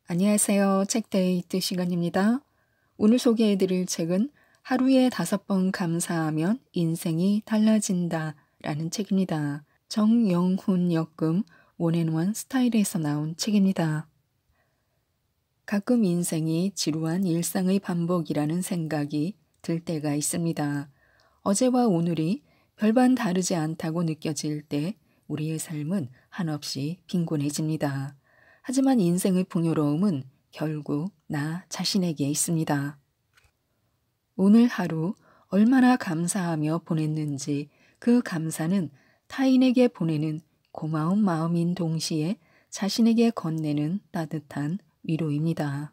안녕하세요. 책데이트 시간입니다. 오늘 소개해드릴 책은 하루에 5번 감사하면 인생이 달라진다 라는 책입니다. 정영훈 역금 원앤원 스타일에서 나온 책입니다. 가끔 인생이 지루한 일상의 반복이라는 생각이 들 때가 있습니다. 어제와 오늘이 별반 다르지 않다고 느껴질 때 우리의 삶은 한없이 빈곤해집니다. 하지만 인생의 풍요로움은 결국 나 자신에게 있습니다. 오늘 하루 얼마나 감사하며 보냈는지 그 감사는 타인에게 보내는 고마운 마음인 동시에 자신에게 건네는 따뜻한 위로입니다.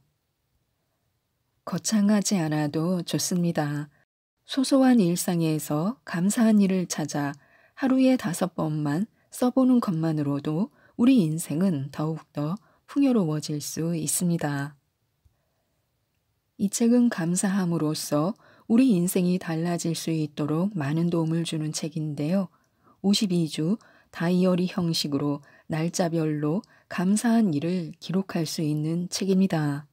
거창하지 않아도 좋습니다. 소소한 일상에서 감사한 일을 찾아 하루에 5번만 써보는 것만으로도 우리 인생은 더욱더 풍요로워질 수 있습니다. 이 책은 감사함으로써 우리 인생이 달라질 수 있도록 많은 도움을 주는 책인데요. 52주 다이어리 형식으로 날짜별로 감사한 일을 기록할 수 있는 책입니다.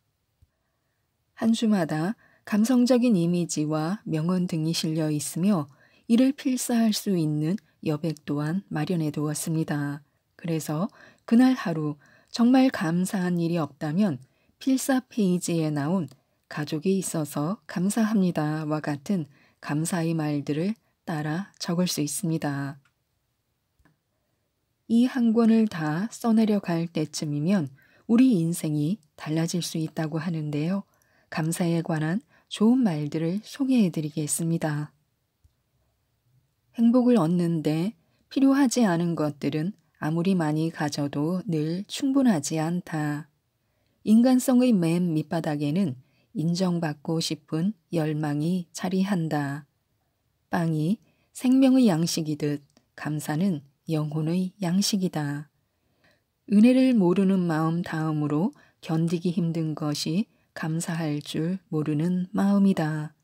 한 주마다 감성적인 이미지와 명언 등이 실려 있으며 이를 필사할 수 있는 여백 또한 마련해 두었습니다. 그래서 그날 하루 정말 감사한 일이 없다면 필사 페이지에 나온 가족이 있어서 감사합니다와 같은 감사의 말들을 따라 적을 수 있습니다. 이 한 권을 다 써내려 갈 때쯤이면 우리 인생이 달라질 수 있다고 하는데요. 감사에 관한 좋은 말들을 소개해 드리겠습니다. 행복을 얻는데 필요하지 않은 것들은 아무리 많이 가져도 늘 충분하지 않다. 인간성의 맨 밑바닥에는 인정받고 싶은 열망이 자리한다. 빵이 생명의 양식이듯 감사는 영혼의 양식이다. 은혜를 모르는 마음 다음으로 견디기 힘든 것이 감사할 줄 모르는 마음이다.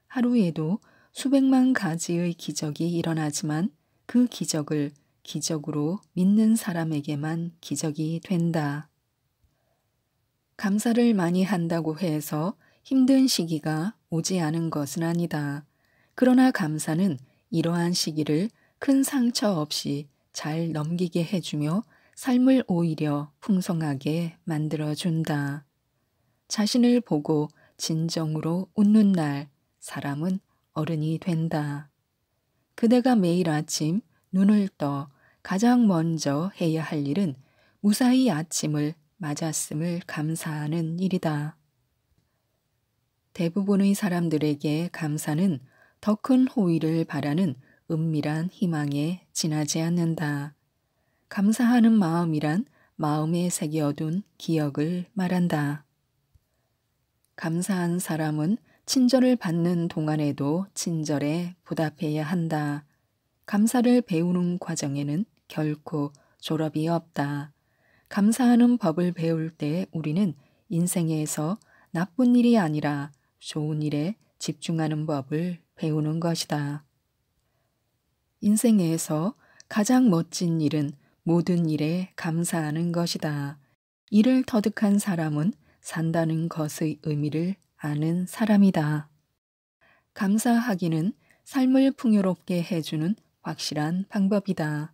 하루에도 수백만 가지의 기적이 일어나지만 그 기적을 기적으로 믿는 사람에게만 기적이 된다. 감사를 많이 한다고 해서 힘든 시기가 오지 않은 것은 아니다. 그러나 감사는 이러한 시기를 큰 상처 없이 잘 넘기게 해주며 삶을 오히려 풍성하게 만들어준다. 자신을 보고 진정으로 웃는 날 사람은 어른이 된다. 그대가 매일 아침 눈을 떠 가장 먼저 해야 할 일은 무사히 아침을 맞았음을 감사하는 일이다. 대부분의 사람들에게 감사는 더 큰 호의를 바라는 은밀한 희망에 지나지 않는다. 감사하는 마음이란 마음에 새겨둔 기억을 말한다. 감사한 사람은 친절을 받는 동안에도 친절에 보답해야 한다. 감사를 배우는 과정에는 결코 졸업이 없다. 감사하는 법을 배울 때 우리는 인생에서 나쁜 일이 아니라 좋은 일에 집중하는 법을 배우는 것이다. 인생에서 가장 멋진 일은 모든 일에 감사하는 것이다. 이를 터득한 사람은 산다는 것의 의미를 아는 사람이다. 감사하기는 삶을 풍요롭게 해주는 확실한 방법이다.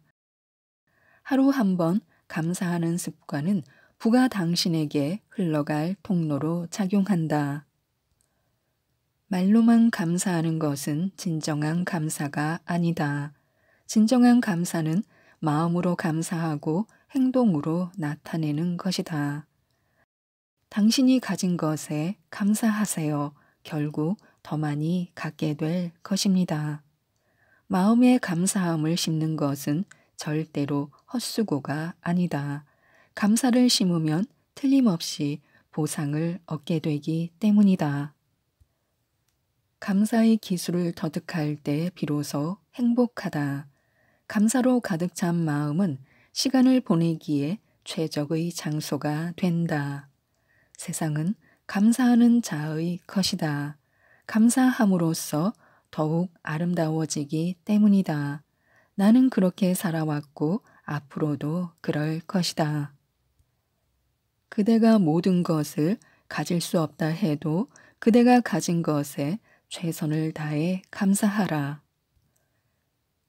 하루 한 번 감사하는 습관은 부가 당신에게 흘러갈 통로로 작용한다. 말로만 감사하는 것은 진정한 감사가 아니다. 진정한 감사는 마음으로 감사하고 행동으로 나타내는 것이다. 당신이 가진 것에 감사하세요. 결국 더 많이 갖게 될 것입니다. 마음에 감사함을 심는 것은 절대로 헛수고가 아니다. 감사를 심으면 틀림없이 보상을 얻게 되기 때문이다. 감사의 기술을 터득할 때 비로소 행복하다. 감사로 가득 찬 마음은 시간을 보내기에 최적의 장소가 된다. 세상은 감사하는 자의 것이다. 감사함으로써 더욱 아름다워지기 때문이다. 나는 그렇게 살아왔고 앞으로도 그럴 것이다. 그대가 모든 것을 가질 수 없다 해도 그대가 가진 것에 최선을 다해 감사하라.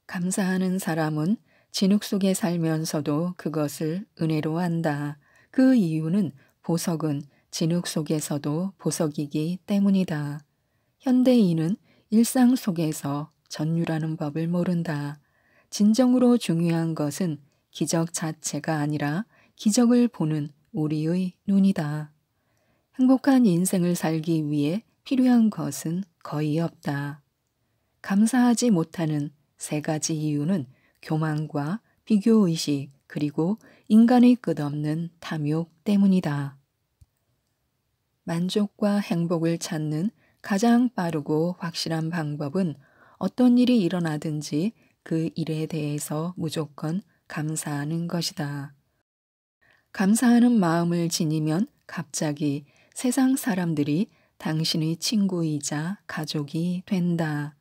감사하는 사람은 진흙 속에 살면서도 그것을 은혜로 한다. 그 이유는 보석은 진흙 속에서도 보석이기 때문이다. 현대인은 일상 속에서 전율하는 법을 모른다. 진정으로 중요한 것은 기적 자체가 아니라 기적을 보는 우리의 눈이다. 행복한 인생을 살기 위해 필요한 것은 거의 없다. 감사하지 못하는 세 가지 이유는 교만과 비교의식 그리고 인간의 끝없는 탐욕 때문이다. 만족과 행복을 찾는 가장 빠르고 확실한 방법은 어떤 일이 일어나든지 그 일에 대해서 무조건 감사하는 것이다. 감사하는 마음을 지니면 갑자기 세상 사람들이 당신의 친구이자 가족이 된다.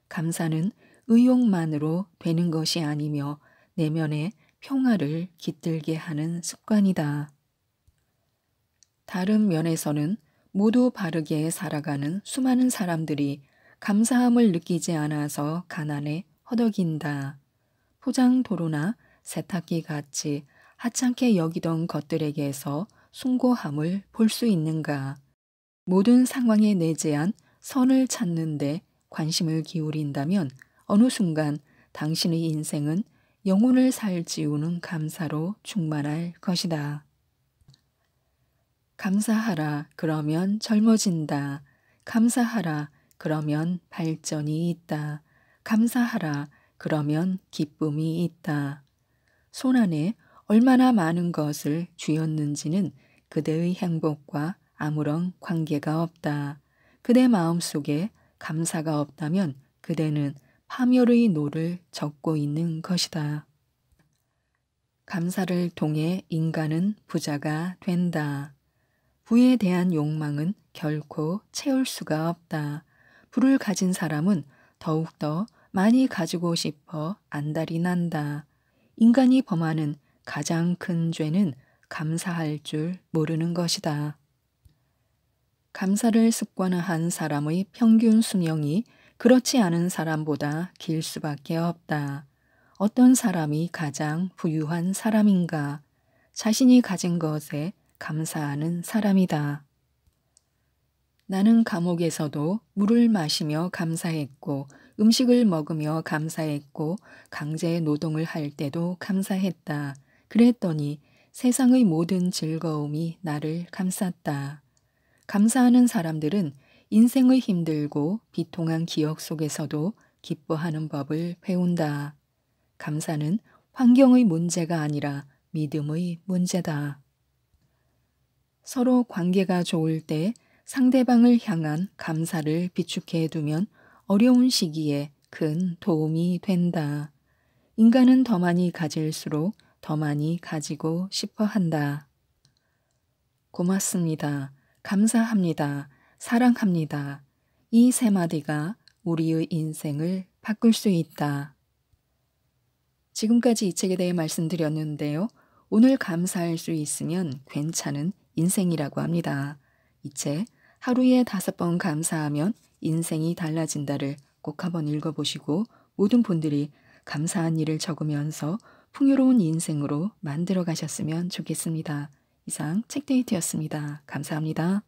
감사는 의욕만으로 되는 것이 아니며 내면의 평화를 깃들게 하는 습관이다. 다른 면에서는 모두 바르게 살아가는 수많은 사람들이 감사함을 느끼지 않아서 가난에 허덕인다. 포장도로나 세탁기 같이 하찮게 여기던 것들에게서 숭고함을 볼 수 있는가? 모든 상황에 내재한 선을 찾는데 관심을 기울인다면 어느 순간 당신의 인생은 영혼을 살찌우는 감사로 충만할 것이다. 감사하라, 그러면 젊어진다. 감사하라, 그러면 발전이 있다. 감사하라, 그러면 기쁨이 있다. 손 안에 얼마나 많은 것을 쥐었는지는 그대의 행복과 아무런 관계가 없다. 그대 마음속에 감사가 없다면 그대는 파멸의 노를 젓고 있는 것이다. 감사를 통해 인간은 부자가 된다. 부에 대한 욕망은 결코 채울 수가 없다. 부를 가진 사람은 더욱더 많이 가지고 싶어 안달이 난다. 인간이 범하는 가장 큰 죄는 감사할 줄 모르는 것이다. 감사를 습관화한 사람의 평균 수명이 그렇지 않은 사람보다 길 수밖에 없다. 어떤 사람이 가장 부유한 사람인가? 자신이 가진 것에 감사하는 사람이다. 나는 감옥에서도 물을 마시며 감사했고 음식을 먹으며 감사했고 강제 노동을 할 때도 감사했다. 그랬더니 세상의 모든 즐거움이 나를 감쌌다. 감사하는 사람들은 인생의 힘들고 비통한 기억 속에서도 기뻐하는 법을 배운다. 감사는 환경의 문제가 아니라 믿음의 문제다. 서로 관계가 좋을 때 상대방을 향한 감사를 비축해 두면 어려운 시기에 큰 도움이 된다. 인간은 더 많이 가질수록 더 많이 가지고 싶어 한다. 고맙습니다. 감사합니다. 사랑합니다. 이 세 마디가 우리의 인생을 바꿀 수 있다. 지금까지 이 책에 대해 말씀드렸는데요. 오늘 감사할 수 있으면 괜찮은 인생이라고 합니다. 이 책 하루에 5번 감사하면 인생이 달라진다를 꼭 한번 읽어보시고 모든 분들이 감사한 일을 적으면서 풍요로운 인생으로 만들어 가셨으면 좋겠습니다. 이상 책데이트였습니다. 감사합니다.